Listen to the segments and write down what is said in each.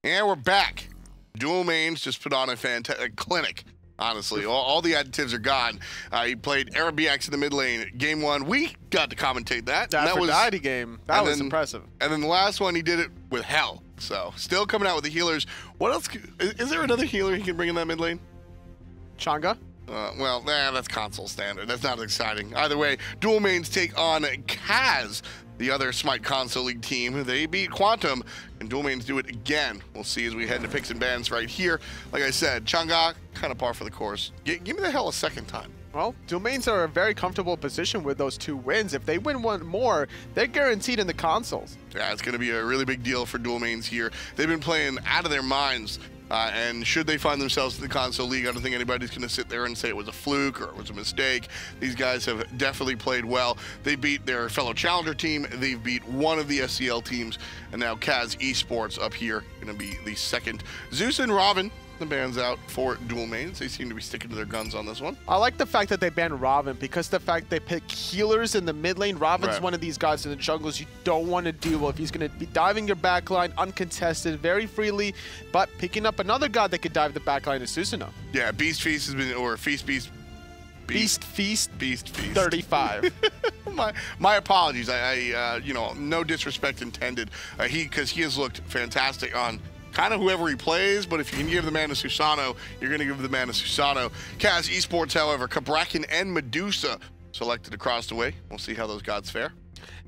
And we're back. Duel Mains just put on a fantastic clinic. Honestly, all the additives are gone. He played Eribiiax in the mid lane. Game 1, we got to commentate that. The Aphrodite game. That was impressive. And then the last one, he did it with hell. So, still coming out with the healers. What else? Is there another healer he can bring in that mid lane? Changa? Well, that's console standard. That's not exciting. Either way, Duel Mains take on CAZ, the other Smite console league team. They beat Quantum, and Duel Mains do it again. We'll see as we head into picks and bans right here. Like I said, Changa, kind of par for the course. Give me the hell a second time. Well, Duel Mains are in a very comfortable position with those 2 wins. If they win one more, they're guaranteed in the consoles. Yeah, it's going to be a really big deal for Duel Mains here. They've been playing out of their minds. And should they find themselves in the console league, I don't think anybody's going to sit there and say it was a fluke or it was a mistake. These guys have definitely played well. They beat their fellow challenger team. They've beat one of the SCL teams. And now CAZ Esports up here going to be the second. Zeus and Robin, the bans out for Duel Mains. They seem to be sticking to their guns on this one. I like the fact that they banned Robin because the fact they pick healers in the mid lane. Robin's one of these guys in the jungles you don't want to deal with. He's going to be diving your backline uncontested very freely, but picking up another guy that could dive the backline is Susano. Yeah, Beast Feast has been, or Feast Beast. Beast Feast 35. my apologies. I you know, no disrespect intended. Because he has looked fantastic on kind of whoever he plays, but if you can give the man to Susano, you're going to give the man to Susano. CAZ Esports, however, Cabrakan and Medusa selected across the way. We'll see how those gods fare.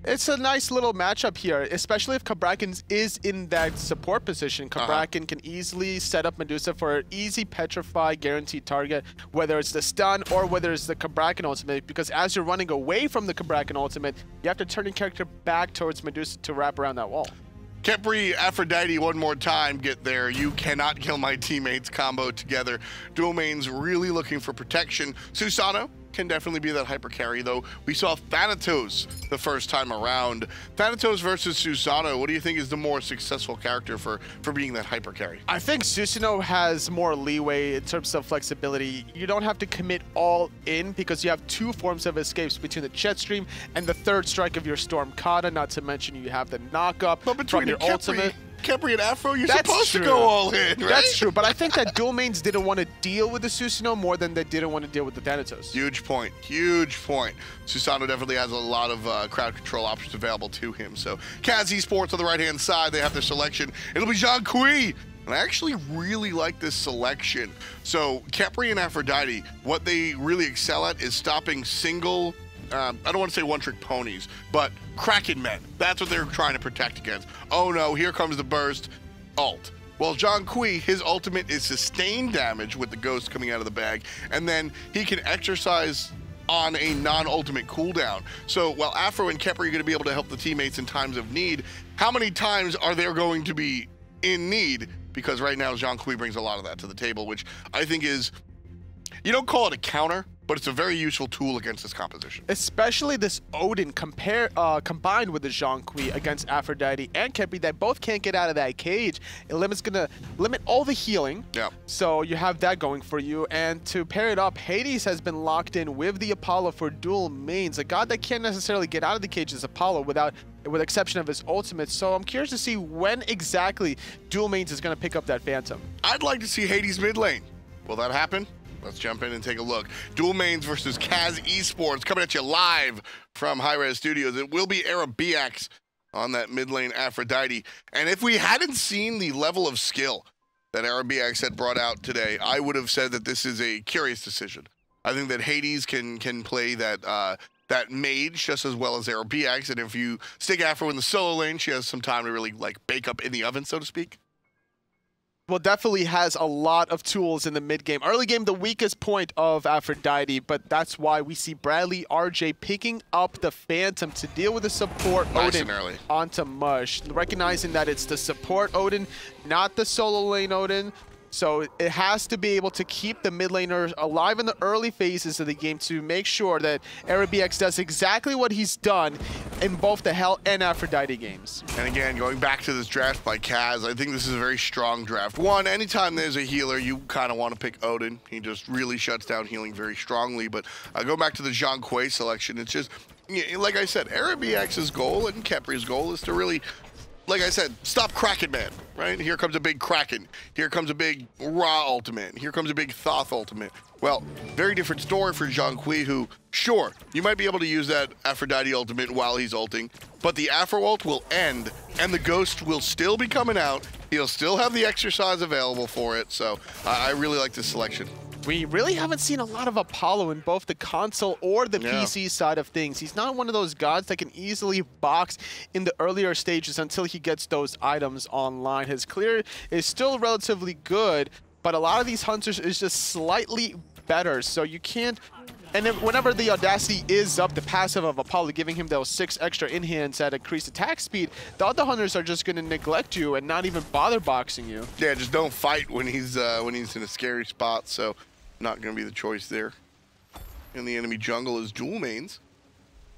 It's a nice little matchup here, especially if Cabrakan is in that support position. Cabrakan can easily set up Medusa for an easy petrify guaranteed target, whether it's the stun or whether it's the Cabrakan ultimate, because as you're running away from the Cabrakan ultimate, you have to turn your character back towards Medusa to wrap around that wall. Khepri, Aphrodite, one more time, get there. You cannot kill my teammates combo together. Duel Mains really looking for protection. Susano can definitely be that hyper carry, though. We saw Thanatos the first time around. Thanatos versus Susano, what do you think is the more successful character for being that hyper carry? I think Susano has more leeway in terms of flexibility. You don't have to commit all in because you have 2 forms of escapes between the jet stream and the 3rd strike of your Storm Kata, not to mention you have the knock-up from your ultimate. Khepri and Afro, you're supposed to go all in, right? That's true, but I think that Duel Mains didn't want to deal with the Susano more than they didn't want to deal with the Thanatos. Huge point, huge point. Susano definitely has a lot of crowd control options available to him. So CAZ Esports on the right-hand side, they have their selection. It'll be Zhong. And I actually really like this selection. So Khepri and Aphrodite, what they really excel at is stopping single, I don't want to say one-trick ponies, but Kraken men. That's what they're trying to protect against. Oh no, here comes the burst. Ult. Well, Zhong, his ultimate is sustained damage with the ghost coming out of the bag, and then he can exercise on a non-ultimate cooldown. So while Afro and Khepri are going to be able to help the teammates in times of need, how many times are they going to be in need? Because right now, Zhong brings a lot of that to the table, which I think is, you don't call it a counter, but it's a very useful tool against this composition. Especially this Odin combined with the Zhong against Aphrodite and Khepri that both can't get out of that cage. It's gonna limit all the healing. Yeah. So you have that going for you. And to pair it up, Hades has been locked in with the Apollo for Duel Mains. A god that can't necessarily get out of the cage is Apollo with exception of his ultimate. So I'm curious to see when exactly Duel Mains is gonna pick up that Phantom. I'd like to see Hades mid lane. Will that happen? Let's jump in and take a look. Duel Mains versus CAZ Esports coming at you live from hi-rez Studios. It will be Eribiiax on that mid lane Aphrodite. And if we hadn't seen the level of skill that Eribiiax had brought out today, I would have said that this is a curious decision. I think that Hades can play that mage just as well as Eribiiax. And if you stick Afro in the solo lane, she has some time to really like bake up in the oven, so to speak. Well, definitely has a lot of tools in the mid game. Early game, the weakest point of Aphrodite, but that's why we see BradleyRJ picking up the Phantom to deal with the support Odin onto Mush, recognizing that it's the support Odin, not the solo lane Odin. So it has to be able to keep the mid laner alive in the early phases of the game to make sure that Eribiiax does exactly what he's done in both the Hell and Aphrodite games. And again, going back to this draft by CAZ, I think this is a very strong draft. One, anytime there's a healer, you kind of want to pick Odin. He just really shuts down healing very strongly. But go back to the Zhong selection. It's just, like I said, Eribiiax's goal and Khepri's goal is to really like I said, stop Kraken Man, right? Here comes a big Kraken. Here comes a big Ra ultimate. Here comes a big Thoth ultimate. Well, very different story for Zhong, who, sure, you might be able to use that Aphrodite ultimate while he's ulting, but the Aphro ult will end, and the Ghost will still be coming out. He'll still have the exercise available for it, so I really like this selection. We really haven't seen a lot of Apollo in both the console or the PC side of things. He's not one of those gods that can easily box in the earlier stages until he gets those items online. His clear is still relatively good, but a lot of these hunters is just slightly better, so you can't. And then whenever the Audacity is up, the passive of Apollo giving him those 6 extra in-hands at increased attack speed, the other hunters are just going to neglect you and not even bother boxing you. Yeah, just don't fight when he's in a scary spot, so not going to be the choice there. And the enemy jungle is Duel Mains,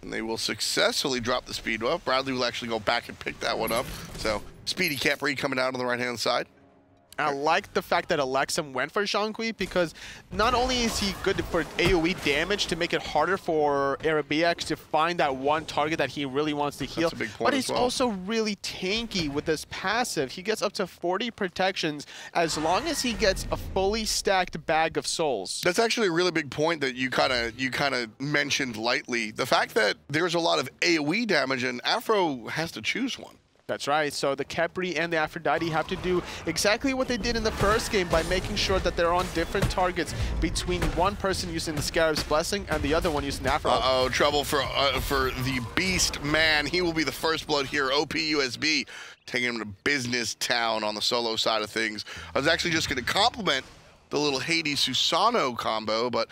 and they will successfully drop the speed up. Bradley will actually go back and pick that one up. So speedy Khepri coming out on the right-hand side. I like the fact that Elexum went for Zhong because not only is he good for AoE damage to make it harder for Eribiiax to find that one target that he really wants to heal, but he's also really tanky with this passive. He gets up to 40 protections as long as he gets a fully stacked bag of souls. That's actually a really big point that you kind of mentioned lightly. The fact that there's a lot of AoE damage and Afro has to choose one. That's right. So the Khepri and the Aphrodite have to do exactly what they did in the first game by making sure that they're on different targets between one person using the Scarab's Blessing and the other one using the Afro. Uh-oh, trouble for the Beast Man. He will be the first blood here. OPUSB taking him to Business Town on the solo side of things. I was actually just going to compliment the little Hades Susano combo, but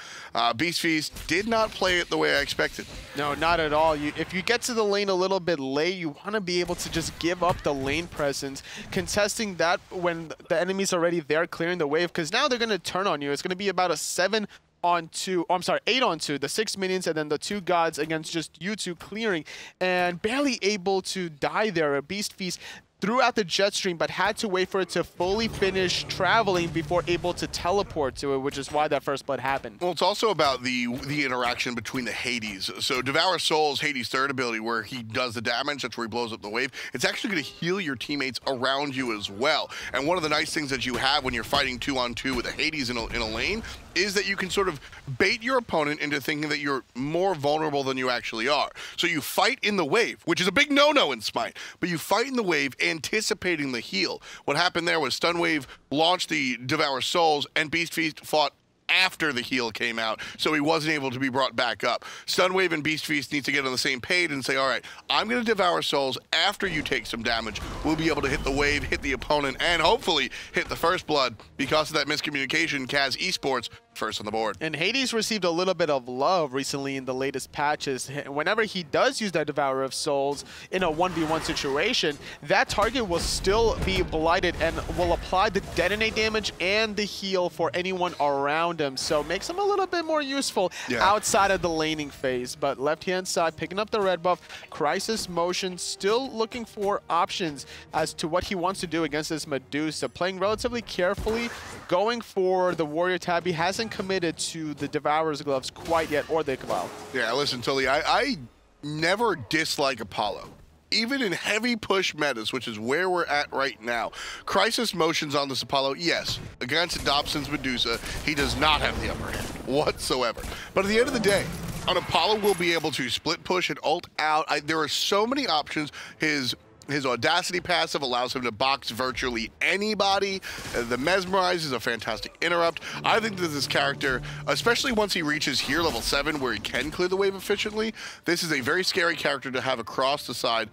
Beast Feast did not play it the way I expected. No, not at all. If you get to the lane a little bit late, you want to be able to just give up the lane presence, contesting that when the enemy's already there clearing the wave, because now they're going to turn on you. It's going to be about a 8 on 2, the 6 minions and then the 2 gods against just you 2 clearing, and barely able to die there. A Beast Feast threw out the jet stream, but had to wait for it to fully finish traveling before able to teleport to it, which is why that first blood happened. Well, it's also about the interaction between the Hades. So Devour Souls, Hades' third ability, where he does the damage, that's where he blows up the wave. It's actually going to heal your teammates around you as well. And one of the nice things that you have when you're fighting 2-on-2 with a Hades in a lane is that you can sort of bait your opponent into thinking that you're more vulnerable than you actually are. So you fight in the wave, which is a big no-no in Smite, but you fight in the wave anticipating the heal. What happened there was Stun Wave launched the Devour Souls, and Beast Feast fought after the heal came out, so he wasn't able to be brought back up. Stun Wave and Beast Feast need to get on the same page and say, all right, I'm going to Devour Souls after you take some damage. We'll be able to hit the wave, hit the opponent, and hopefully hit the first blood. Because of that miscommunication, CAZ Esports first on the board. And Hades received a little bit of love recently in the latest patches. Whenever he does use that Devourer of Souls in a 1v1 situation, that target will still be blighted and will apply the detonate damage and the heal for anyone around him. So makes him a little bit more useful outside of the laning phase. But left-hand side, picking up the red buff, CRYSIS MoTioNZz still looking for options as to what he wants to do against this Medusa. Playing relatively carefully, going for the Warrior tab. He hasn't committed to the Devourer's Gloves quite yet, or the Cabal. Yeah, listen, Tully, I never dislike Apollo. Even in heavy push metas, which is where we're at right now. CRYSIS MoTioNZz on this Apollo, yes. Against Dobson's Medusa, he does not have the upper hand whatsoever. But at the end of the day, an Apollo will be able to split push and ult out. There are so many options. His Audacity passive allows him to box virtually anybody. The Mesmerize is a fantastic interrupt. I think that this character, especially once he reaches here, level 7, where he can clear the wave efficiently, this is a very scary character to have across the side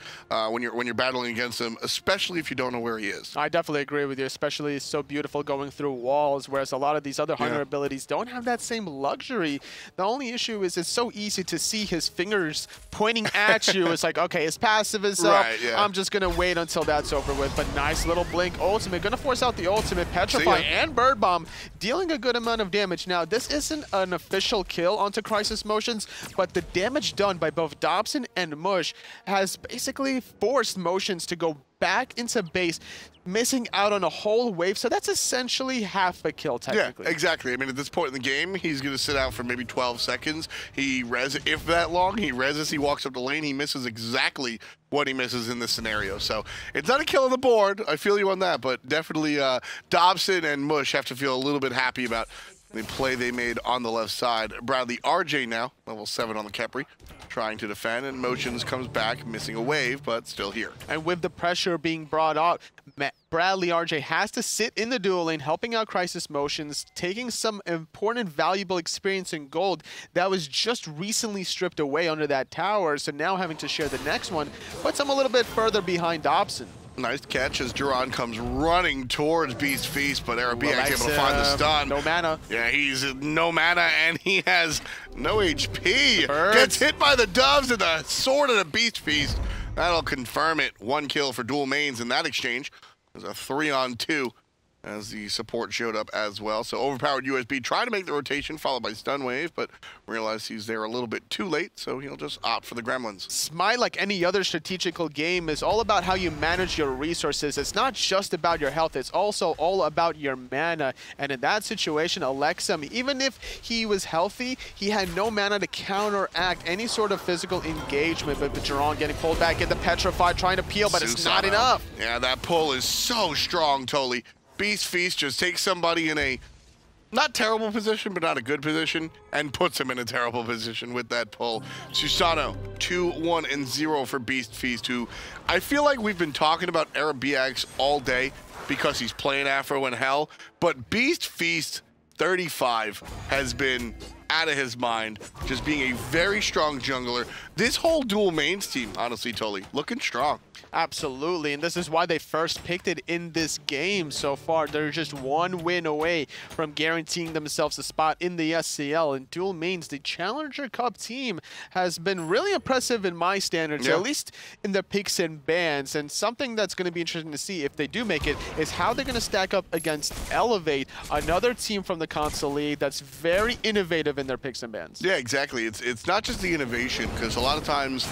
when you're battling against him, especially if you don't know where he is. I definitely agree with you, especially it's so beautiful going through walls, whereas a lot of these other hunter abilities don't have that same luxury. The only issue is it's so easy to see his fingers pointing at you. It's like, okay, his passive is up. I'm just gonna wait until that's over with. But nice little blink ultimate, gonna force out the ultimate, petrify and bird bomb, dealing a good amount of damage. Now this isn't an official kill onto CRYSIS MoTioNZz, but the damage done by both Dobson and Mush has basically forced MoTioNZz to go back into base, missing out on a whole wave, so that's essentially half a kill, technically. Yeah, exactly. I mean, at this point in the game, he's going to sit out for maybe 12 seconds. He res, if that long, he reses, he walks up the lane, he misses exactly what he misses in this scenario. So it's not a kill on the board. I feel you on that, but definitely Dobson and Mush have to feel a little bit happy about the play they made on the left side. BradleyRJ now, level 7 on the Khepri, trying to defend, and MoTioNZz comes back, missing a wave, but still here. And with the pressure being brought out, BradleyRJ has to sit in the duel lane, helping out CRYSIS MoTioNZz, taking some important, valuable experience in gold that was just recently stripped away under that tower, so now having to share the next one puts him a little bit further behind Dobson. Nice catch as Jeron comes running towards Beast Feast, but Eribiiax able to find the stun. No mana. Yeah, he's no mana and he has no HP. Birds. Gets hit by the doves and the sword of the Beast Feast. That'll confirm it. 1 kill for Duel Mains in that exchange. There's a 3-on-2 as the support showed up as well. So OverPoweredUSB trying to make the rotation, followed by Stun Wave, but realized he's there a little bit too late, so he'll just opt for the Gremlins. Smite, like any other strategical game, is all about how you manage your resources. It's not just about your health, it's also all about your mana. And in that situation, Elexum, even if he was healthy, he had no mana to counteract any sort of physical engagement. But Jeron getting pulled back into Petrified, trying to peel, but it's not enough. Yeah, that pull is so strong, Toli. Beast Feast just takes somebody in a not terrible position, but not a good position, and puts him in a terrible position with that pull. Susano, 2-1-0 for Beast Feast, who I feel like we've been talking about Eribiiax all day because he's playing Afro in Hell, but Beast Feast 35 has been out of his mind, just being a very strong jungler. This whole Duel Mains team, honestly, Toli, looking strong. Absolutely, and this is why they first picked it in this game so far. They're just 1 win away from guaranteeing themselves a spot in the SCL. And Duel Mains, the Challenger Cup team, has been really impressive in my standards, at least in the picks and bans. And something that's going to be interesting to see if they do make it is how they're going to stack up against Elevate, another team from the console league that's very innovative in their picks and bans. Yeah, exactly. It's not just the innovation, because a lot of times,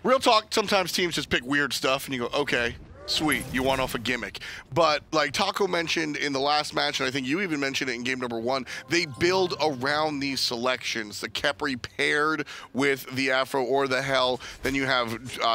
real talk, sometimes teams just pick weird stuff and you go, okay, sweet, you want off a gimmick. But like Taco mentioned in the last match, and I think you even mentioned it in game number 1, they build around these selections. The Khepri paired with the Afro or the Hell. Then you have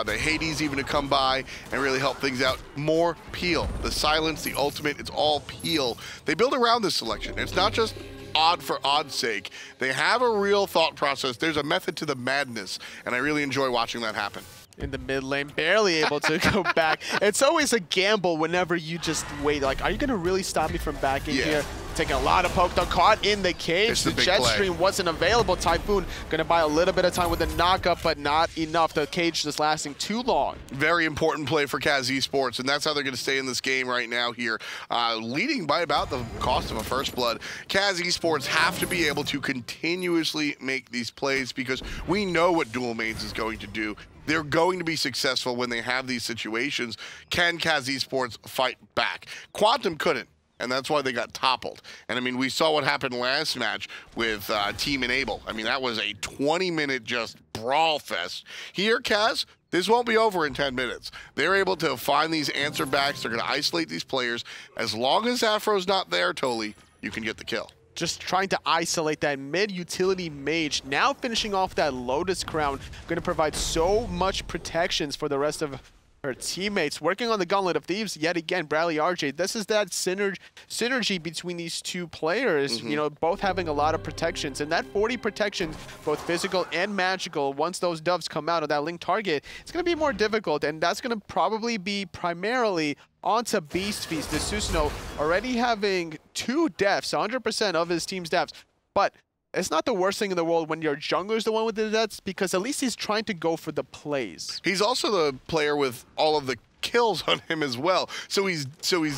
the Hades even to come by and really help things out. More peel. The silence, the ultimate, it's all peel. They build around this selection. It's not just odd for odd's sake. They have a real thought process. There's a method to the madness, and I really enjoy watching that happen. In the mid lane, barely able to go back. It's always a gamble whenever you just wait. Like, are you going to really stop me from backing here? Taking a lot of poke, though, caught in the cage. The jet stream wasn't available. Typhoon going to buy a little bit of time with the knockup, but not enough. The cage just lasting too long. Very important play for CAZ Esports, and that's how they're going to stay in this game right now here. Leading by about the cost of a first blood. CAZ Esports have to be able to continuously make these plays because we know what Duel Mains is going to do. They're going to be successful when they have these situations. Can CAZ Esports fight back? Quantum couldn't, and that's why they got toppled. And I mean, we saw what happened last match with Team Enable. I mean, that was a 20-minute just brawl fest. Here, CAZ, this won't be over in 10 minutes. They're able to find these answer backs. They're going to isolate these players. As long as Afro's not there, Toli, you can get the kill. Just trying to isolate that mid-utility mage. Now finishing off that Lotus Crown. Going to provide so much protections for the rest of her teammates. Working on the Gauntlet of Thieves yet again. BradleyRJ. This is that synergy between these two players. You know, both having a lot of protections. And that 40 protections, both physical and magical, once those doves come out of that linked target, it's going to be more difficult. And that's going to probably be primarily onto Beast Feast. The Susano already having 2 deaths, 100% of his team's deaths. But it's not the worst thing in the world when your jungler's the one with the deaths, because at least he's trying to go for the plays. He's also the player with all of the kills on him as well. So he's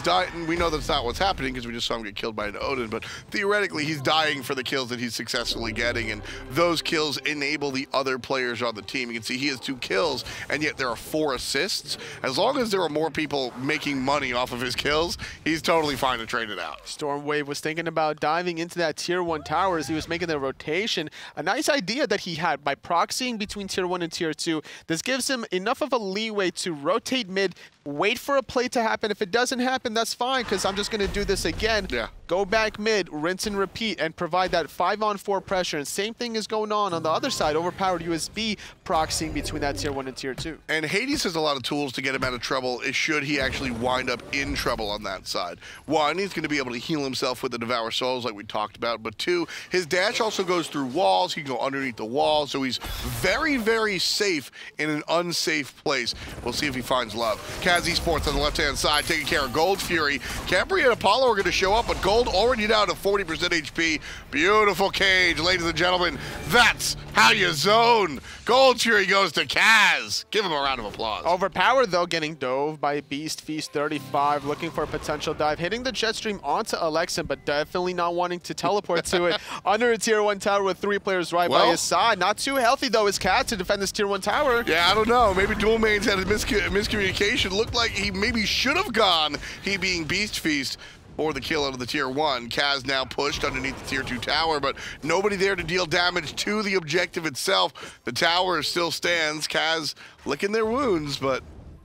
dying. We know that's not what's happening because we just saw him get killed by an Odin, but theoretically he's dying for the kills that he's successfully getting, and those kills enable the other players on the team. You can see he has 2 kills, and yet there are 4 assists. As long as there are more people making money off of his kills, he's totally fine to trade it out. Stormwave was thinking about diving into that tier 1 tower as he was making the rotation. A nice idea that he had by proxying between tier 1 and tier 2. This gives him enough of a leeway to rotate mid, wait for a play to happen. If it doesn't happen, that's fine, because I'm just going to do this again. Yeah. Go back mid, rinse and repeat, and provide that 5-on-4 pressure. And same thing is going on the other side, OverPoweredUSB proxying between that tier 1 and tier 2. And Hades has a lot of tools to get him out of trouble should he actually wind up in trouble on that side. 1, he's going to be able to heal himself with the Devour Souls like we talked about, but 2, his dash also goes through walls. He can go underneath the wall, so he's very, very safe in an unsafe place. We'll see if he finds love. CAZ Esports on the left-hand side taking care of Gold's Fury. Khepri and Apollo are going to show up, but Gold already down to 40% HP. Beautiful cage, ladies and gentlemen. That's how you zone. Gold Fury goes to CAZ. Give him a round of applause. Overpowered, though, getting dove by Beast Feast 35, looking for a potential dive, hitting the jet stream onto Elexum, but definitely not wanting to teleport to it. Under a tier 1 tower with 3 players right by his side. Not too healthy, though, is CAZ to defend this tier 1 tower. Yeah, I don't know. Maybe Duel Mains had a miscommunication. Looked like he maybe should have gone, he being Beast Feast, or the kill out of the tier 1. CAZ now pushed underneath the tier 2 tower, but nobody there to deal damage to the objective itself. The tower still stands. CAZ licking their wounds, but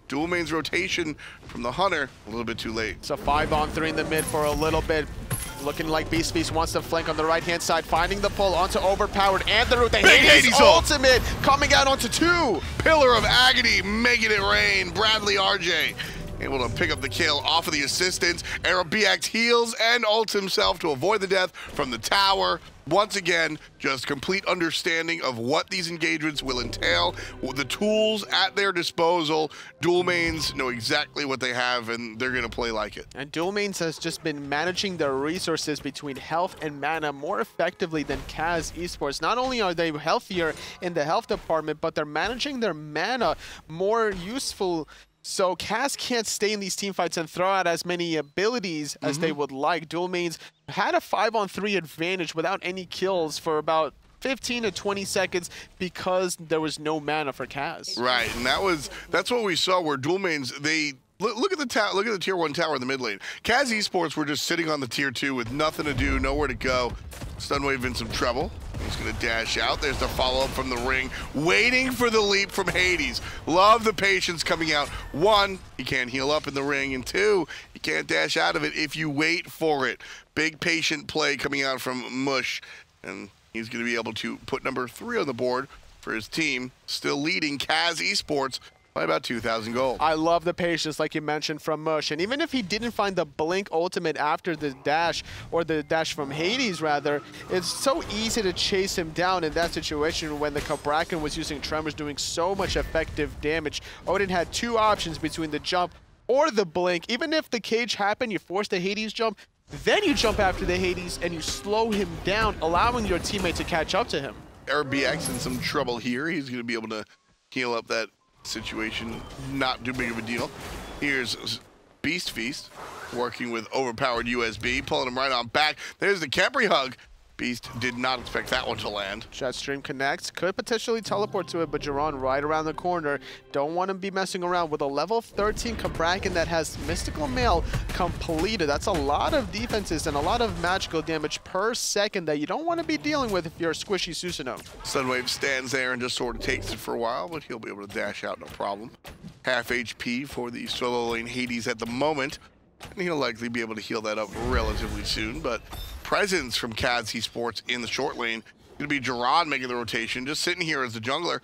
Duel Mains rotation from the Hunter, a little bit too late. It's a 5-on-3 in the mid for a little bit. Looking like Beast Feast wants to flank on the right-hand side, finding the pull onto Overpowered and the root. The Hades ultimate coming out onto 2. Pillar of Agony, making it rain. BradleyRJ able to pick up the kill off of the assistants. Eribiiax heals and ults himself to avoid the death from the tower. Once again, just complete understanding of what these engagements will entail, the tools at their disposal. Duel Mains know exactly what they have, and they're going to play like it. And Duel Mains has just been managing their resources between health and mana more effectively than CAZ Esports. Not only are they healthier in the health department, but they're managing their mana more useful. So CAZ can't stay in these teamfights and throw out as many abilities as they would like. Duel Mains had a 5-on-3 advantage without any kills for about 15 to 20 seconds because there was no mana for CAZ. Right, and that's what we saw where Duel Mains, they look at the tier 1 tower in the mid lane. CAZ Esports were just sitting on the tier 2 with nothing to do, nowhere to go. Stunwave in some trouble. He's going to dash out. There's the follow-up from the ring, waiting for the leap from Hades. Love the patience coming out. 1, he can't heal up in the ring, and 2, he can't dash out of it if you wait for it. Big patient play coming out from Mush, and he's going to be able to put number 3 on the board for his team, still leading CAZ Esports by about 2,000 gold. I love the patience, like you mentioned, from Mush. And even if he didn't find the Blink ultimate after the dash, or the dash from Hades, rather, it's so easy to chase him down in that situation when the Cabrakan was using Tremors, doing so much effective damage. Odin had 2 options between the jump or the Blink. Even if the cage happened, you force the Hades jump, then you jump after the Hades and you slow him down, allowing your teammate to catch up to him. Eribiiax in some trouble here. He's going to be able to heal up that situation, not too big of a deal. Here's Beast Feast working with OverPoweredUSB, pulling him right on back. There's the Khepri hug. Beast did not expect that one to land. Jet stream connects, could potentially teleport to it, but Jeron right around the corner. Don't want to be messing around with a level 13 Cabrakan that has Mystical Mail completed. That's a lot of defenses and a lot of magical damage per second that you don't want to be dealing with if you're a squishy Susano. Sunwave stands there and just sort of takes it for a while, but he'll be able to dash out no problem. Half HP for the solo lane Hades at the moment, and he'll likely be able to heal that up relatively soon, but presence from CAZ Esports in the short lane. Going to be Jeron making the rotation, just sitting here as the jungler.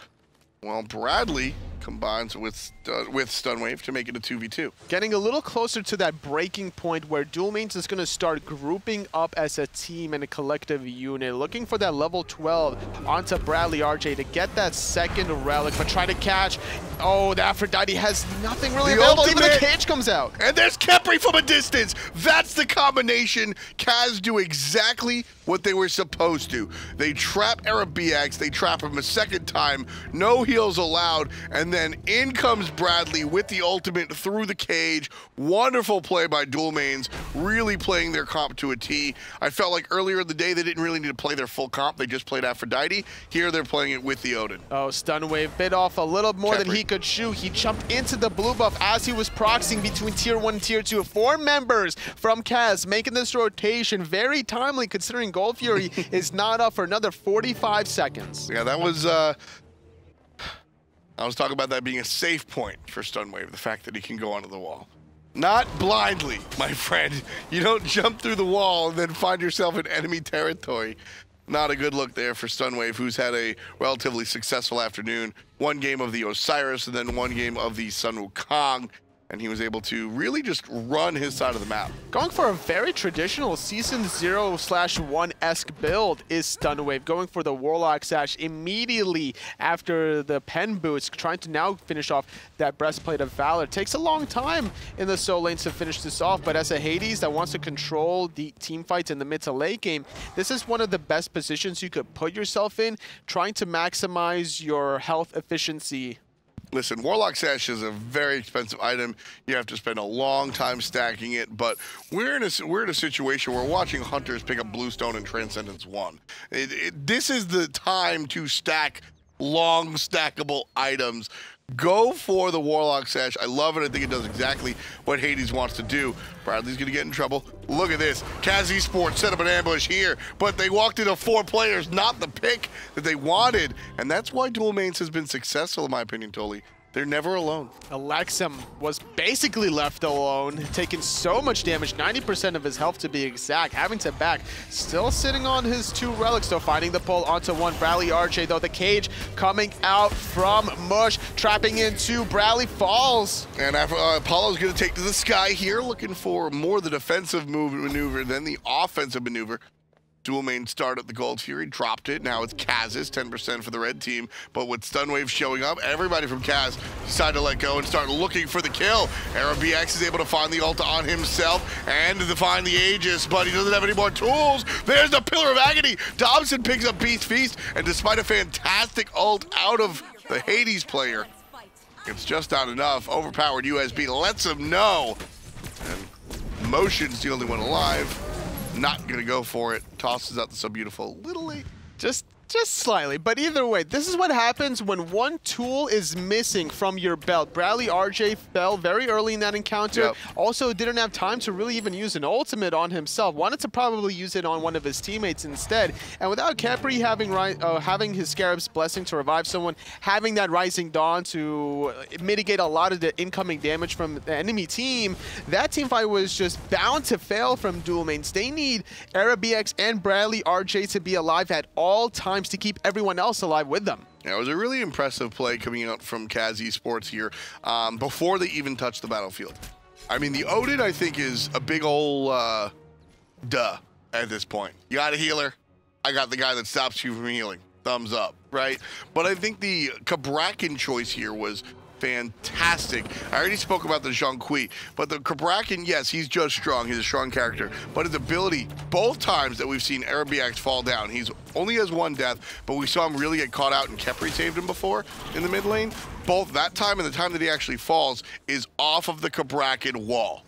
Well, Bradley combines with Stunwave to make it a 2v2. Getting a little closer to that breaking point where Duel Mains is going to start grouping up as a team and a collective unit, looking for that level 12 onto BradleyRJ to get that second relic, but try to catch. Oh, the Aphrodite has nothing really available. Even the cage comes out. And there's Khepri from a distance. That's the combination. CAZ do exactly what they were supposed to. They trap Eribiiax. They trap him a second time. No heals allowed. And and then in comes Bradley with the ultimate through the cage. Wonderful play by Duel Mains, really playing their comp to a T. I felt like earlier in the day they didn't really need to play their full comp, they just played Aphrodite. Here they're playing it with the Odin. Oh, stun wave bit off a little more than he could chew. He jumped into the blue buff as he was proxying between tier 1 and tier 2. 4 members from CAZ making this rotation very timely, considering Gold Fury is not up for another 45 seconds. Yeah, that was I was talking about that being a safe point for stun wave, the fact that he can go onto the wall. Not blindly, my friend. You don't jump through the wall and then find yourself in enemy territory. Not a good look there for Stunwave, who's had a relatively successful afternoon. 1 game of the Osiris and then 1 game of the Sun Wukong. And he was able to really just run his side of the map. Going for a very traditional Season 0/1-esque build is Stunwave, going for the Warlock Sash immediately after the pen boots, trying to now finish off that Breastplate of Valor. Takes a long time in the solo lanes to finish this off, but as a Hades that wants to control the team fights in the mid to late game, this is one of the best positions you could put yourself in, trying to maximize your health efficiency. Listen, Warlock Sash is a very expensive item. You have to spend a long time stacking it, but we're in a situation where we're watching Hunters pick up Bluestone and Transcendence 1. This is the time to stack long stackable items. Go for the Warlock Sash. I love it. I think it does exactly what Hades wants to do. Bradley's going to get in trouble. Look at this. CAZ Esports set up an ambush here, but they walked into 4 players, not the pick that they wanted. And that's why Duel Mains has been successful, in my opinion, Toli. They're never alone. Elexum was basically left alone, taking so much damage, 90% of his health to be exact, having to back. Still sitting on his 2 relics, though, finding the pull onto 1. BradleyRJ, though, the cage coming out from Mush, trapping into Bradley falls. And Apollo's going to take to the sky here, looking for more the defensive maneuver than the offensive maneuver. Duel Mains started the Gold Fury, dropped it. Now it's CAZ's 10% for the red team. But with Stunwave showing up, everybody from CAZ decided to let go and start looking for the kill. Eribiiax is able to find the ult on himself and to find the Aegis, but he doesn't have any more tools. There's the Pillar of Agony. Dobson picks up Beast Feast, and despite a fantastic ult out of the Hades player, it's just not enough. OverPoweredUSB lets him know. And Motion's the only one alive. Not gonna go for it. Tosses out the So Beautiful a little late. Just slightly, but either way, this is what happens when 1 tool is missing from your belt. BradleyRJ fell very early in that encounter. Yep. Also didn't have time to really even use an ultimate on himself. Wanted to probably use it on one of his teammates instead. And without Khepri having his Scarab's Blessing to revive someone, having that Rising Dawn to mitigate a lot of the incoming damage from the enemy team, that team fight was just bound to fail from Duel Mains. They need Eribiiax and BradleyRJ to be alive at all times to keep everyone else alive with them. Yeah, it was a really impressive play coming out from CAZ Esports here before they even touched the battlefield. I mean, the Odin, I think, is a big ol' duh at this point. You got a healer. I got the guy that stops you from healing. Thumbs up, right? But I think the Cabrakan choice here was fantastic. I already spoke about the Zhong, but the Cabrakan, yes, he's just strong. He's a strong character. But his ability, both times that we've seen Eribiiax fall down, he's only has 1 death, but we saw him really get caught out and Khepri saved him before in the mid lane. Both that time and the time that he actually falls is off of the Cabrakan wall.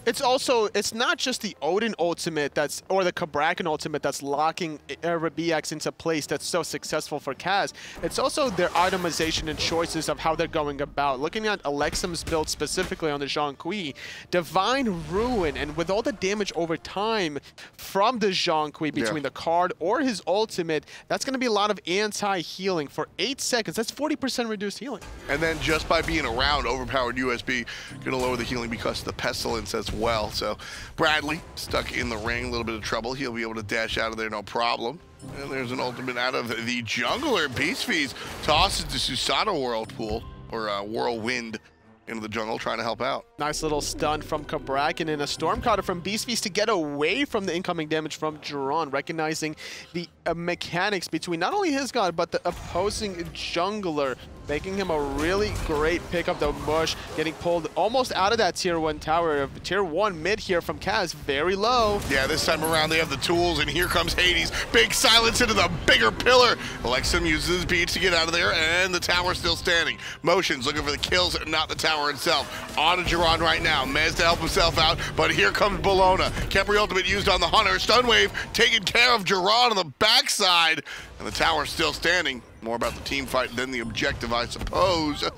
It's also, it's not just the Odin ultimate or the Cabrakan ultimate that's locking Eribiiax into place that's so successful for CAZ. It's also their itemization and choices of how they're going about. Looking at Elexum's build specifically on the Zhong, Divine Ruin, and with all the damage over time from the Zhong between the card or his ultimate, that's going to be a lot of anti-healing for 8 seconds. That's 40% reduced healing. And then just by being around OverPoweredUSB, going to lower the healing because of the Pestilence as well. So Bradley stuck in the ring, a little bit of trouble. He'll be able to dash out of there no problem. And there's an ultimate out of the jungler. Beast Feast tosses the Susano Whirlpool, or Whirlwind, into the jungle, trying to help out. Nice little stun from Cabrakan and a Stormcutter from Beast Feast to get away from the incoming damage from I Jeron, recognizing the mechanics between not only his god, but the opposing jungler, making him a really great pickup. The Mush getting pulled almost out of that tier 1 tower. Tier 1 mid here from CAZ, very low. Yeah, this time around they have the tools, and here comes Hades. Big silence into the bigger pillar. Elexum uses his beats to get out of there, and the tower's still standing. Motion's looking for the kills, not the tower itself. On to Jeron right now. Mez to help himself out, but here comes Bellona. Khepri ultimate used on the Hunter. Stun wave taking care of Jeron on the backside, and the tower's still standing. More about the team fight than the objective, I suppose.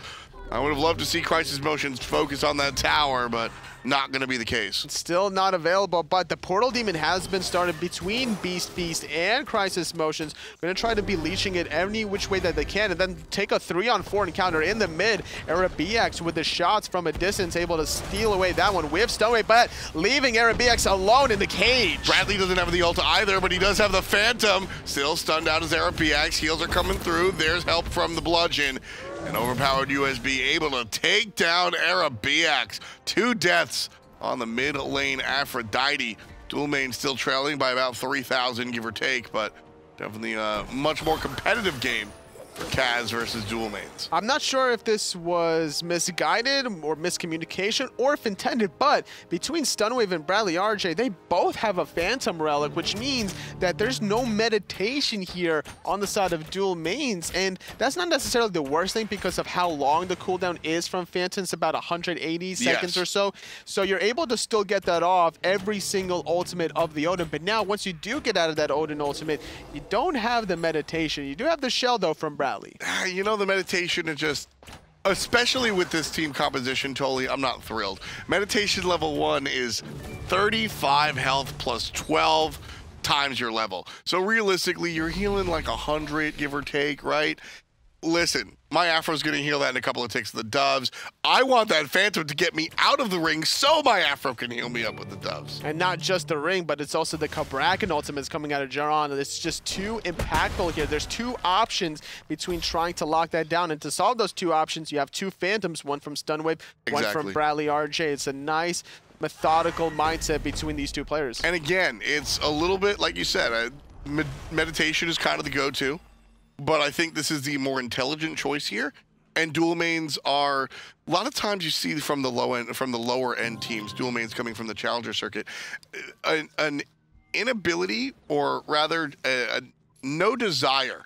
I would have loved to see CRYSIS MoTioNZz focus on that tower, but not going to be the case. Still not available, but the Portal Demon has been started between Beast Feast and CRYSIS MoTioNZz. Going to try to be leashing it any which way that they can, and then take a 3-on-4 encounter in the mid. Eribiiax with the shots from a distance, able to steal away that one with Stoneway, but leaving Eribiiax alone in the cage. Bradley doesn't have the ult either, but he does have the Phantom. Still stunned out as Eribiiax. Heals are coming through. There's help from the Bludgeon. And OverPoweredUSB able to take down Eribiiax. 2 deaths on the mid lane Aphrodite. Duel Mains still trailing by about 3,000, give or take, but definitely a much more competitive game for CAZ versus Duel Mains. I'm not sure if this was misguided or miscommunication or if intended, but between Stunwave and BradleyRJ, they both have a Phantom Relic, which means that there's no meditation here on the side of Duel Mains, and that's not necessarily the worst thing because of how long the cooldown is from Phantoms, about 180 seconds or so. So you're able to still get that off every single ultimate of the Odin, but now once you do get out of that Odin ultimate, you don't have the meditation. You do have the shell though from Bradley. You know, the meditation is just, especially with this team composition, totally, I'm not thrilled. Meditation level 1 is 35 health plus 12 times your level. So realistically, you're healing like 100, give or take, right? Listen, my Afro's gonna heal that in a couple of ticks of the doves. I want that Phantom to get me out of the ring so my Afro can heal me up with the doves. And not just the ring, but it's also the Cabrakan ultimates coming out of Jeron. It's just too impactful here. There's 2 options between trying to lock that down. And to solve those 2 options, you have 2 Phantoms, one from Stunwave, one from BradleyRJ. It's a nice methodical mindset between these 2 players. And again, it's a little bit, like you said, meditation is kind of the go-to. But I think this is the more intelligent choice here. And Duel Mains are, a lot of times you see from the lower end teams, Duel Mains coming from the challenger circuit, an inability, or rather no desire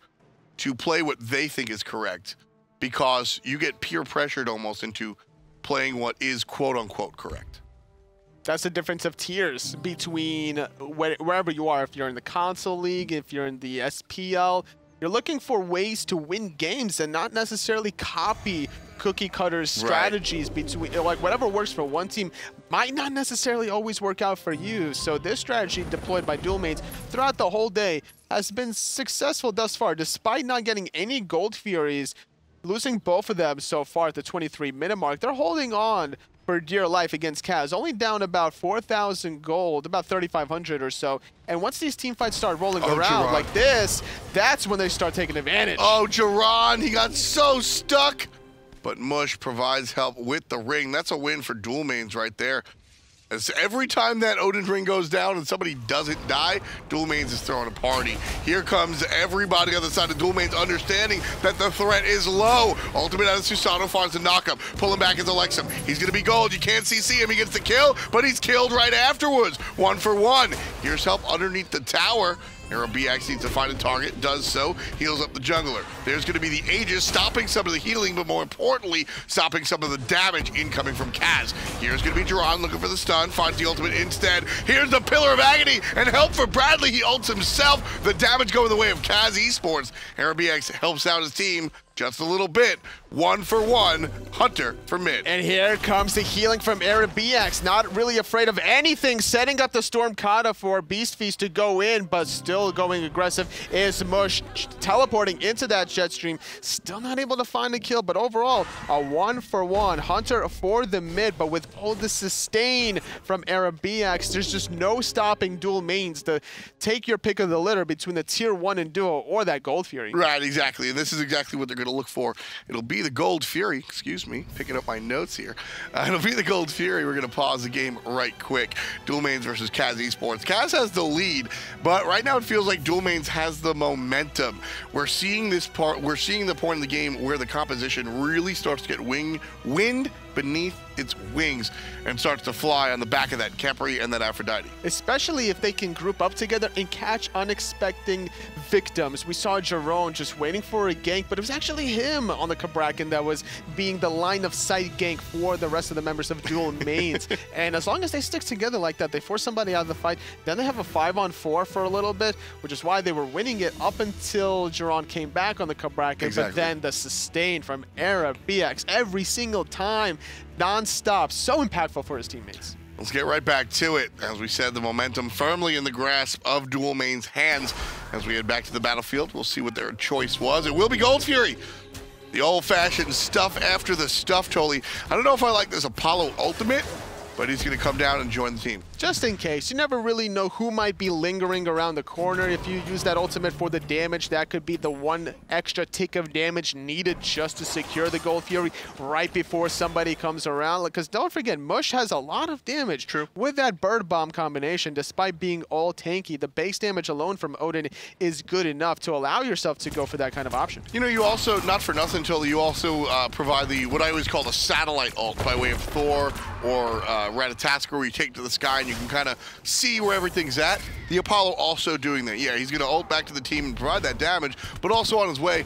to play what they think is correct, because you get peer pressured almost into playing what is quote unquote correct. That's the difference of tiers between wherever you are. If you're in the console league, if you're in the SPL, you're looking for ways to win games and not necessarily copy cookie cutter strategies between, like, whatever works for one team might not necessarily always work out for you. So this strategy deployed by Duel Mains throughout the whole day has been successful thus far, despite not getting any Gold Furies, losing both of them so far at the 23-minute mark. They're holding on for dear life against CAZ, only down about 4,000 gold, about 3,500 or so. And once these team fights start rolling around Jeron. like this, that's when they start taking advantage. Oh, Jeron, he got so stuck. But Mush provides help with the ring. That's a win for Duel Mains right there. As every time that Odin ring goes down and somebody doesn't die, Duel Mains is throwing a party. Here comes everybody on the side of Duel Mains understanding that the threat is low. Ultimate out of Susano finds the knockup. Pulling back is Elexum. He's gonna be gold. You can't see him. He gets the kill, but he's killed right afterwards. 1 for 1. Here's help underneath the tower. Eribiiax needs to find a target, does so, heals up the jungler. There's going to be the Aegis, stopping some of the healing, but more importantly, stopping some of the damage incoming from CAZ. Here's going to be Jeron looking for the stun, finds the ultimate instead. Here's the Pillar of Agony, and help for Bradley. He ults himself. The damage going the way of CAZ Esports. Eribiiax helps out his team just a little bit. 1 for 1, Hunter for mid. And here comes the healing from Eribiiax, not really afraid of anything, setting up the Storm Kata for Beast Feast to go in, but still going aggressive is Mush, teleporting into that jet stream, still not able to find a kill, but overall, a 1 for 1. Hunter for the mid, but with all the sustain from Eribiiax, there's just no stopping Duel Mains to take your pick of the litter between the tier 1 and duo or that Gold Fury. Right, exactly, and this is exactly what they're going to going to look for. It'll be the Gold Fury. Excuse me, picking up my notes here. It'll be the Gold Fury. We're going to pause the game right quick. Duel Mains versus CAZ Esports. CAZ has the lead, but right now it feels like Duel Mains has the momentum. We're seeing this part. We're seeing the point in the game where the composition really starts to get wind beneath its wings and starts to fly on the back of that Khepri and that Aphrodite. Especially if they can group up together and catch unexpected victims. We saw Jeron just waiting for a gank, but it was actually him on the Cabrakan that was being the line of sight gank for the rest of the members of Duel Mains. And as long as they stick together like that, they force somebody out of the fight, then they have a 5-on-4 for a little bit, which is why they were winning it up until Jeron came back on the Cabrakan. Exactly. But then the sustain from Eribiiax every single time, non-stop, so impactful for his teammates. Let's get right back to it. As we said, the momentum firmly in the grasp of Duel Mains' hands. As we head back to the battlefield, we'll see what their choice was. It will be Gold Fury. The old-fashioned stuff after the stuff, Toli. I don't know if I like this Apollo ultimate, but he's going to come down and join the team. Just in case. You never really know who might be lingering around the corner. If you use that ultimate for the damage, that could be the one extra tick of damage needed just to secure the Gold Fury right before somebody comes around. Because don't forget, Mush has a lot of damage. True. With that Bird Bomb combination, despite being all tanky, the base damage alone from Odin is good enough to allow yourself to go for that kind of option. You know, you also, not for nothing, Toli, you also provide the, what I always call the satellite ult by way of Thor or Ratatasker, where you take to the sky and you can kind of see where everything's at. The Apollo also doing that. Yeah, he's going to ult back to the team and provide that damage, but also on his way.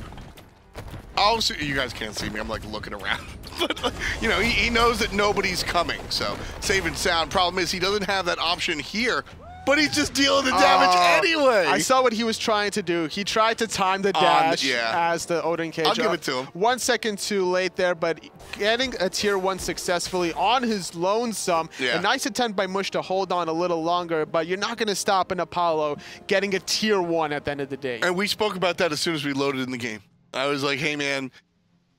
Also, you guys can't see me. I'm like looking around. But, you know, he knows that nobody's coming, so safe and sound. Problem is he doesn't have that option here. But he's just dealing the damage anyway. I saw what he was trying to do. He tried to time the dash as the Odin cage. I'll give it to him. 1 second too late there, but getting a tier 1 successfully on his lonesome. Yeah. A nice attempt by Mush to hold on a little longer, but you're not going to stop an Apollo getting a tier 1 at the end of the day. And we spoke about that as soon as we loaded in the game. I was like, hey, man,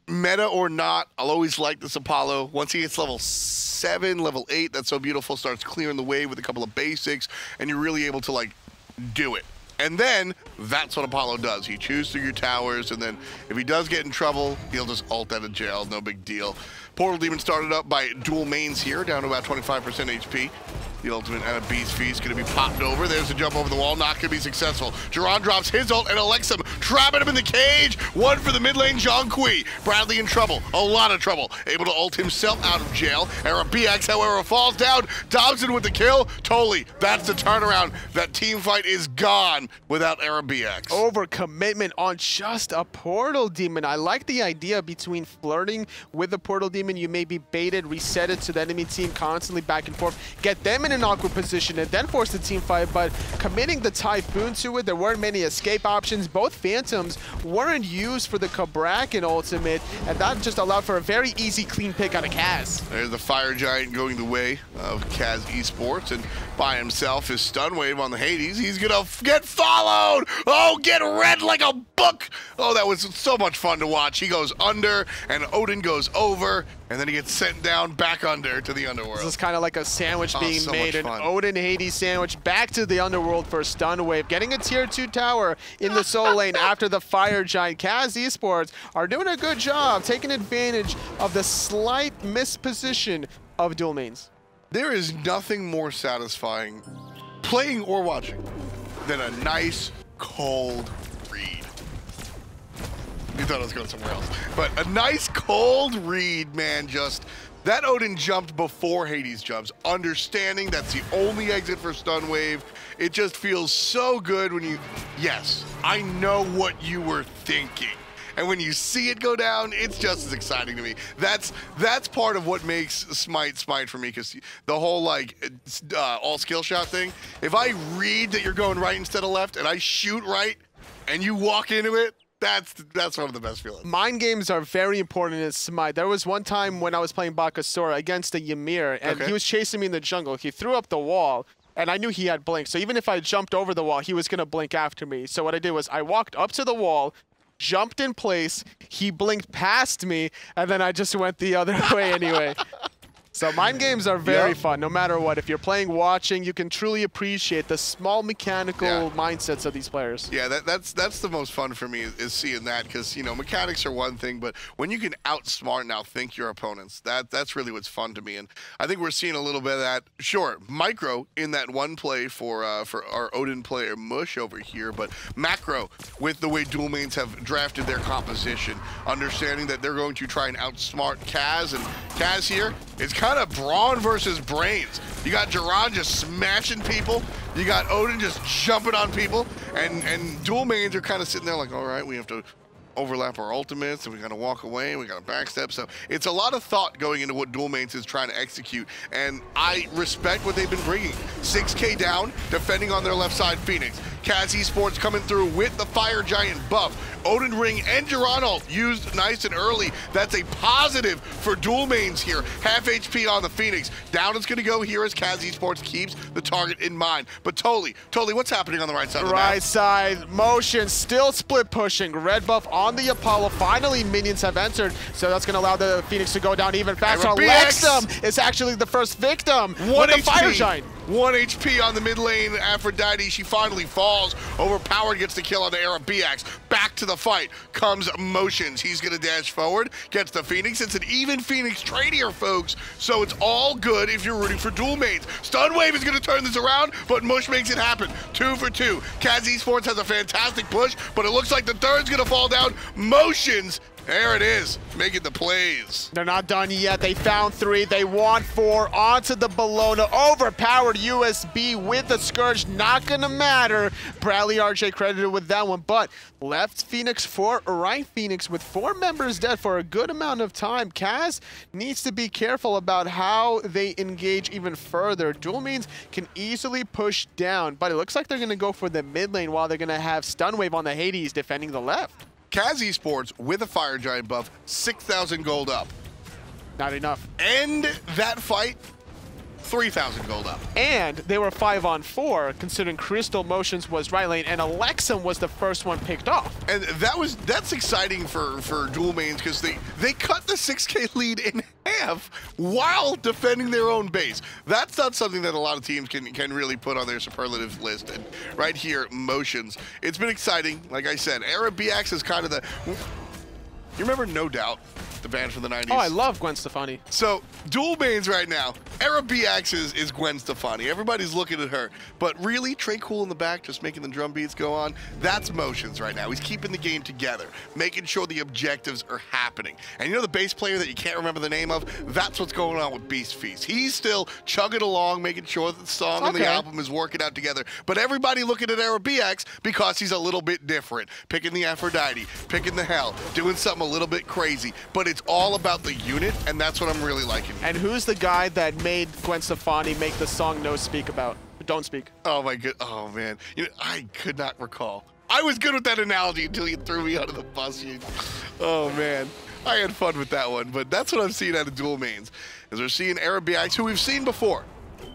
meta or not, I'll always like this Apollo. Once he gets level 7, level 8, that's so beautiful, starts clearing the way with a couple of basics, and you're really able to, like, do it. And then, that's what Apollo does. He chews through your towers, and then if he does get in trouble, he'll just ult out of jail, no big deal. Portal Demon started up by Duel Mains here, down to about 25% HP. The ultimate and a Beast Feast going to be popped over. There's a jump over the wall, not going to be successful. Jeron drops his ult, and Elexum trapping him in the cage. One for the mid lane, Zhong. Bradley in trouble, a lot of trouble. Able to ult himself out of jail. Eribiiax, however, falls down. Dobson with the kill. Totally, that's the turnaround. That team fight is gone without Eribiiax. Overcommitment on just a Portal Demon. I like the idea between flirting with the Portal Demon. You may be baited, reset it to the enemy team constantly back and forth. Get them in an awkward position and then force the team fight, but committing the Typhoon to it, there weren't many escape options. Both Phantoms weren't used for the Cabrakan ultimate, and that just allowed for a very easy clean pick out of CAZ. There's the Fire Giant going the way of CAZ Esports, and by himself, his stun wave on the Hades. He's gonna get followed! Oh, get read like a book! Oh, that was so much fun to watch. He goes under, and Odin goes over, and then he gets sent down back under to the underworld. This is kind of like a sandwich being so made, an fun. Odin Hades sandwich back to the underworld for a stun wave, getting a tier 2 tower in the soul lane after the Fire Giant. CAZ Esports are doing a good job taking advantage of the slight misposition of Duel Mains. There is nothing more satisfying, playing or watching, than a nice, cold read. You thought I was going somewhere else. But a nice, cold read, man, just... That Odin jumped before Hades jumps, understanding that's the only exit for stun wave. It just feels so good when you... Yes, I know what you were thinking. And when you see it go down, it's just as exciting to me. That's part of what makes Smite for me, because the whole like all skill shot thing. If I read that you're going right instead of left, and I shoot right, and you walk into it, that's one of the best feelings. Mind games are very important in Smite. There was one time when I was playing Bakasura against a Ymir, and he was chasing me in the jungle. He threw up the wall, and I knew he had blink. So even if I jumped over the wall, he was going to blink after me. So what I did was I walked up to the wall, jumped in place, he blinked past me, and then I just went the other way anyway. So mind games are very fun, no matter what. If you're playing, watching, you can truly appreciate the small mechanical mindsets of these players. Yeah, that's the most fun for me is seeing that, because, you know, mechanics are one thing, but when you can outsmart and outthink your opponents, that's really what's fun to me. And I think we're seeing a little bit of that. Sure, micro in that one play for our Odin player Mush over here, but macro with the way Duel Mains have drafted their composition, understanding that they're going to try and outsmart CAZ, and CAZ here is kind of brawn versus brains. You got Jeron just smashing people. You got Odin just jumping on people. And Duel Mains are kind of sitting there like, all right, we have to overlap our ultimates, and we got to walk away, we got to backstep. So it's a lot of thought going into what Duel Mains is trying to execute, and I respect what they've been bringing. 6K down, defending on their left side Phoenix. CAZ Esports coming through with the Fire Giant buff. Odin Ring and Jeron ult used nice and early. That's a positive for Duel Mains here. Half HP on the Phoenix. Down it's going to go here as CAZ Esports keeps the target in mind. But Toli, what's happening on the right side of the map? Right side, Motion still split pushing. Red buff on the Apollo. Finally, minions have entered, so that's going to allow the Phoenix to go down even faster. Elexum is actually the first victim with the Fire Giant. 1 HP on the mid lane, Aphrodite. She finally falls. Overpowered gets the kill on the Eribiiax. Back to the fight comes Motions. He's going to dash forward, gets the Phoenix. It's an even Phoenix trade here, folks. So it's all good if you're rooting for Duel Mains. Stun Wave is going to turn this around, but Mush makes it happen. 2 for 2. CAZ Esports has a fantastic push, but it looks like the third's going to fall down. Motions. There it is, making the plays. They're not done yet. They found 3. They want 4. Onto the Bellona. Overpowered USB with the Scourge. Not going to matter. BradleyRJ credited with that one. But left Phoenix 4, right Phoenix with 4 members dead for a good amount of time. CAZ needs to be careful about how they engage even further. Duel Mains can easily push down, but it looks like they're going to go for the mid lane while they're going to have Stun Wave on the Hades defending the left. CAZ Esports with a Fire Giant buff, 6,000 gold up. Not enough. End that fight, 3,000 gold up. And they were 5-on-4, considering Crystal Motions was right lane, and Elexum was the first one picked off. And that's exciting for Duel Mains, because they cut the 6K lead in half while defending their own base. That's not something that a lot of teams can really put on their superlative list. And right here, Motions. It's been exciting. Like I said, Eribiiax is kind of the... You remember No Doubt, the band from the 90s? Oh, I love Gwen Stefani. So, Duel Mains right now, Eribiiax is Gwen Stefani. Everybody's looking at her. But really, Trey Cool in the back, just making the drum beats go on, that's Motions right now. He's keeping the game together, making sure the objectives are happening. And you know the bass player that you can't remember the name of? That's what's going on with Beast Feast. He's still chugging along, making sure that the song and the album is working out together. But everybody looking at Eribiiax because he's a little bit different. Picking the Aphrodite, picking the Hell, doing something a little bit crazy, but it's all about the unit, and that's what I'm really liking. And who's the guy that made Gwen Stefani make the song Don't Speak? Oh my god, oh man. You know, I could not recall. I was good with that analogy until you threw me under the bus. Oh man. I had fun with that one, but that's what I'm seeing out of Duel Mains. Is we're seeing Eribiiax, who we've seen before.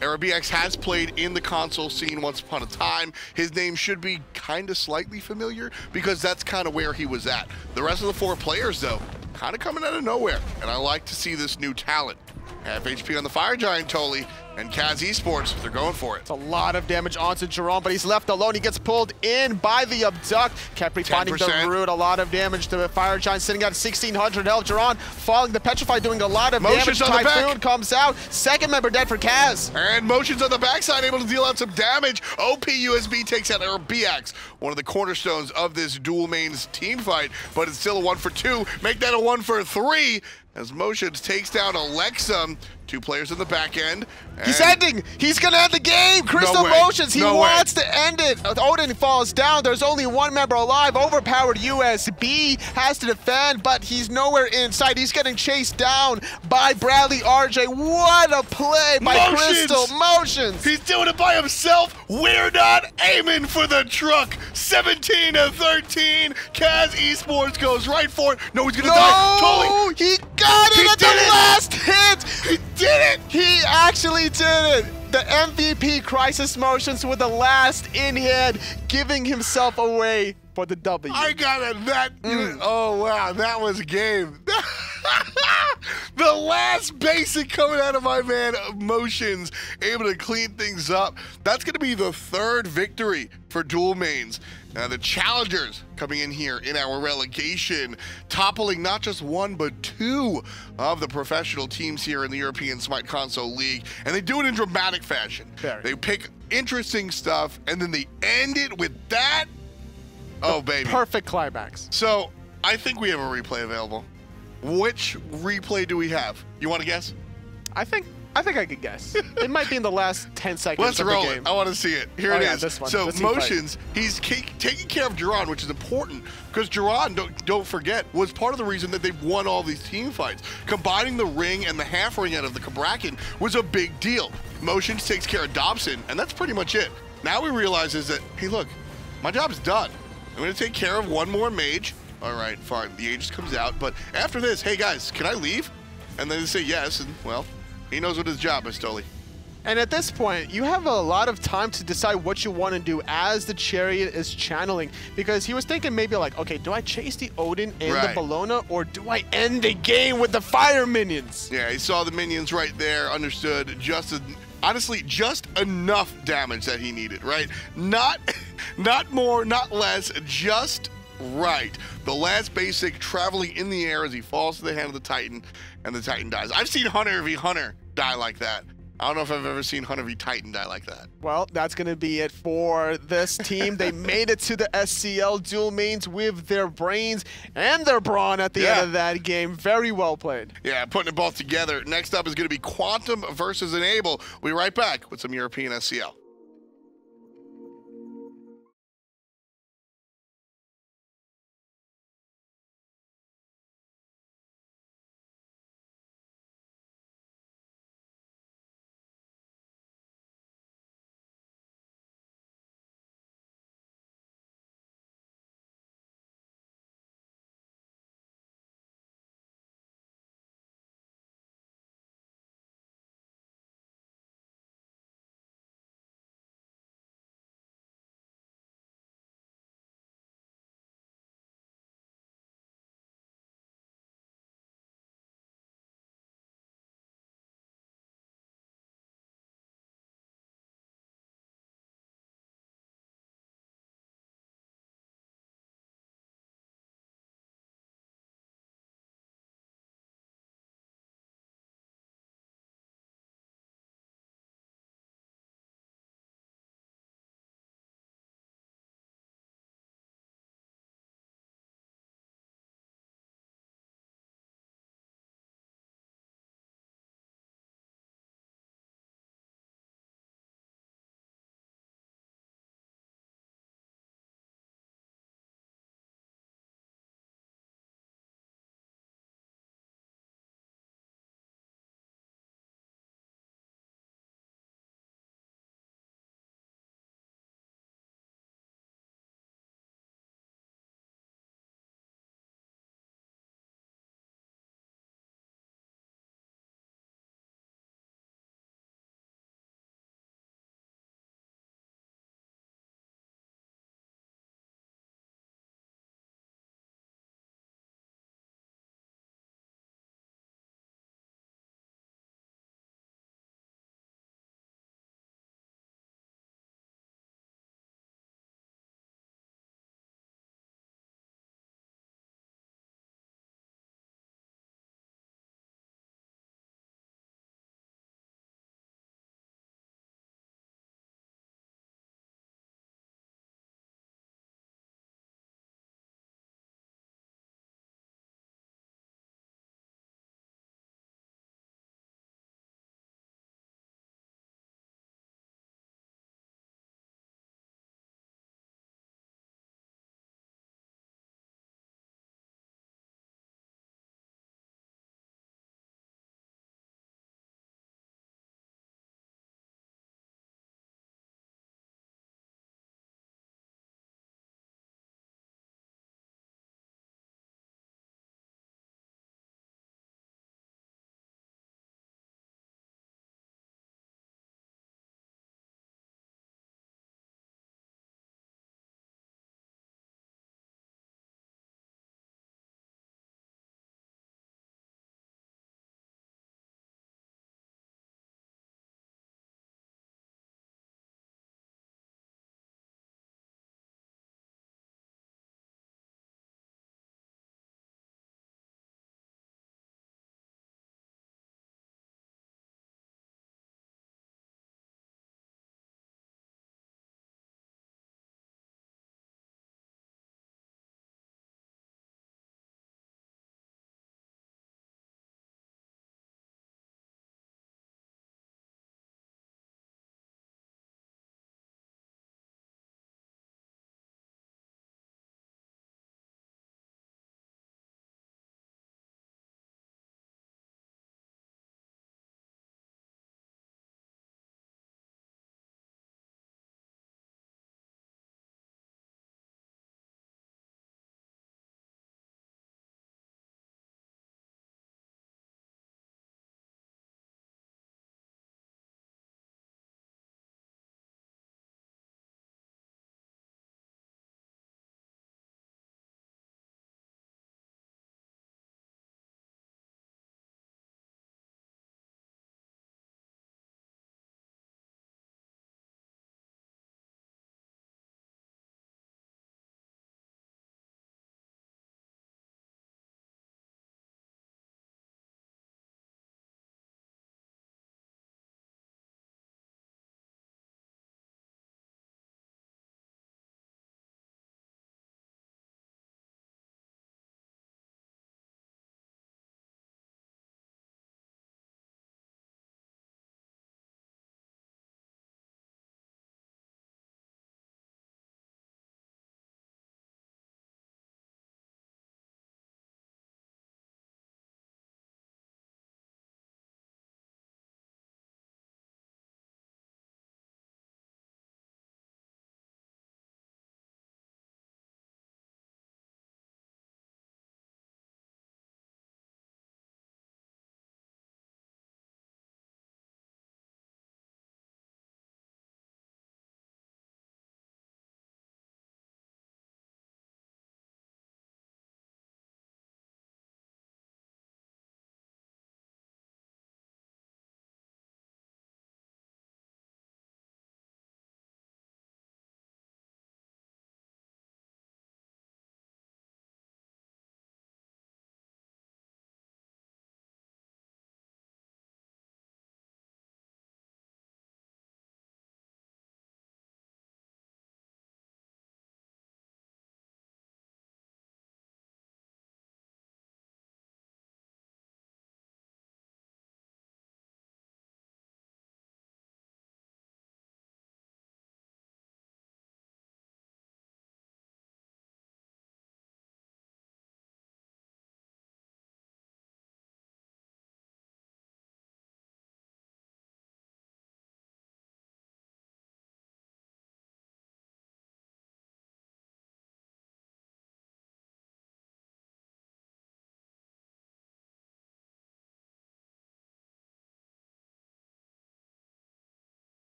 Eribiiax has played in the console scene once upon a time. His name should be kind of slightly familiar because that's kind of where he was at. The rest of the 4 players, though, kind of coming out of nowhere. And I like to see this new talent. Half HP on the Fire Giant, Toli, and CAZ Esports, they're going for it. It's a lot of damage onto Jeron, but he's left alone. He gets pulled in by the Abduct. Khepri finding the root, a lot of damage to the Fire Giant, sitting at 1,600 health. Jeron falling, the Petrify doing a lot of damage. Typhoon comes out, second member dead for CAZ. And Motions on the backside, able to deal out some damage. OP-USB takes out Eribiiax, one of the cornerstones of this Duel Mains team fight, but it's still a 1 for 2. Make that a 1 for 3. As Motions takes down Elexum, 2 players in the back end. He's ending! He's gonna end the game! Crystal Motions, he wants to end it! Odin falls down, there's only 1 member alive. OverPoweredUSB has to defend, but he's nowhere inside. He's getting chased down by BradleyRJ. What a play by Crystal Motions! He's doing it by himself! We're not aiming for the truck! 17 to 13, CAZ Esports goes right for it. No, he's gonna die. Totally. He got it at the last hit! He did it! He actually did it! The MVP CRYSIS MoTioNZz with the last in-hand, giving himself away for the W. I got it. Oh, wow. That was a game. The last basic coming out of my man Motions, able to clean things up. That's going to be the third victory for Duel Mains. The challengers coming in here in our relegation, toppling not just one, but two of the professional teams here in the European Smite Console League. And they do it in dramatic fashion. They pick interesting stuff, and then they end it with that. Oh, baby. Perfect climax. So, I think we have a replay available. Which replay do we have? You want to guess? I think I could guess. It might be in the last 10 seconds Let's of the roll game. it. I want to see it. Here it is. This one. So Motions, he's taking care of Jeron, which is important because Jeron, don't forget, was part of the reason that they've won all these team fights. Combining the ring and the half ring out of the Cabrakan was a big deal. Motions takes care of Dobson, and that's pretty much it. Now he realizes that, hey, look, my job's done. I'm going to take care of one more mage. All right, fine. The Aegis comes out, but after this, hey guys, can I leave? And then they say yes, and well, he knows what his job is, Stoli. And at this point, you have a lot of time to decide what you want to do as the chariot is channeling. Because he was thinking maybe like, okay, do I chase the Odin and the Bellona, or do I end the game with the fire minions? Yeah, he saw the minions right there, understood honestly, just enough damage that he needed, right? Not more, not less, just right. The last basic traveling in the air as he falls to the hand of the Titan, and the Titan dies. I've seen Hunter v Hunter die like that. I don't know if I've ever seen Hunter v Titan die like that. Well, that's going to be it for this team. They made it to the SCL Duel Mains with their brains and their brawn at the end of that game. Very well played. Yeah, putting it both together. Next up is going to be Quantum versus Enable. We'll be right back with some European SCL.